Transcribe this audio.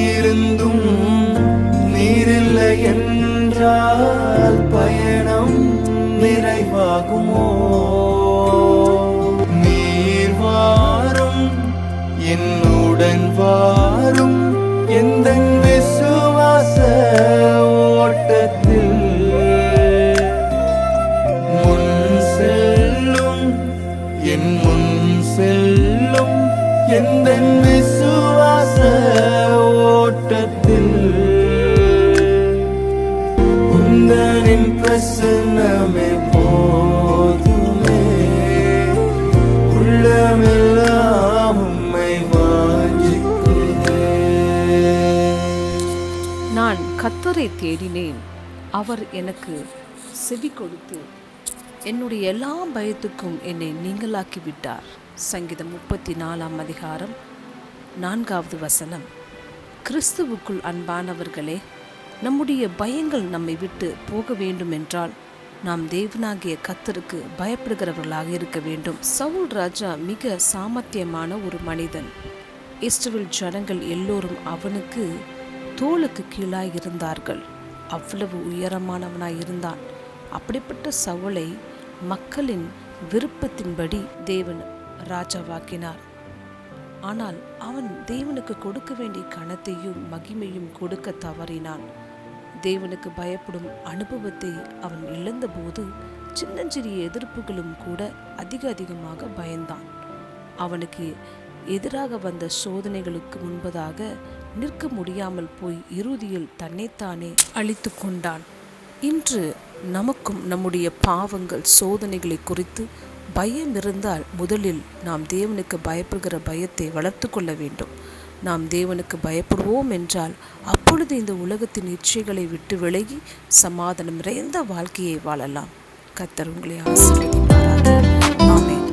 இருந்தும் நீரில்லை என்றால் பயணம் நிறைவாகுமோ? நீர் வாரும் என்னுடன் வாரும் எந்த விசுவாச ஓட்டத்தில் முன் செல்லும் என் முன் செல்லும் எந்த விசுவாச ஓட்டத்தில் உந்தனின் பிரசன்னமே போதுமே, உள்ளமெல்லாம் உம்மை வாஞ்சிக்கிறேன். நான் கர்த்தரை தேடினேன், அவர் எனக்கு செவி கொடுத்து என்னுடைய எல்லா பயத்துக்கும் என்னை நீங்களாக்கி விட்டார். சங்கீதம் 34 அதிகாரம் 4வது வசனம். கிறிஸ்துவுக்குள் அன்பானவர்களே, நம்முடைய பயங்கள் நம்மை விட்டு போக வேண்டுமென்றால் நாம் தேவனாகிய கர்த்தருக்கு பயப்படுகிறவர்களாக இருக்க வேண்டும். சவுல் ராஜா மிக சாமர்த்தியமான ஒரு மனிதன். இஸ்ரவேல் ஜனங்கள் எல்லோரும் அவனுக்கு தோளுக்கு கீழாய் இருந்தார்கள். அவ்வளவு உயரமானவனாய் இருந்தான். அப்படிப்பட்ட சவுலை மக்களின் விருப்பத்தின்படி தேவன் ராஜாவாக்கினார். ஆனால் அவன் தேவனுக்கு கொடுக்க வேண்டிய கனத்தையும் மகிமையும் கொடுக்க தவறினான். தேவனுக்கு பயப்படும் அனுபவத்தை அவன் இழந்தபோது சின்னஞ்சிறிய எதிர்ப்புகளும் கூட அதிகமாக பயந்தான். அவனுக்கு எதிராக வந்த சோதனைகளுக்கு முன்பதாக நிற்க முடியாமல் போய் இறுதியில் தன்னைத்தானே அழித்து கொண்டான். இன்று நமக்கும் நம்முடைய பாவங்கள் சோதனைகளை குறித்து பயம் இருந்தால் முதலில் நாம் தேவனுக்கு பயப்படுகிற பயத்தை வளர்த்து கொள்ள வேண்டும். நாம் தேவனுக்கு பயப்படுவோம் என்றால் அப்பொழுது இந்த உலகத்தின் இச்சைகளை விட்டு விலகி சமாதானம் நிறைந்த வாழ்க்கையை வாழலாம். கர்த்தர் உங்களை ஆசீர்வதிப்பாராக. ஆமென்.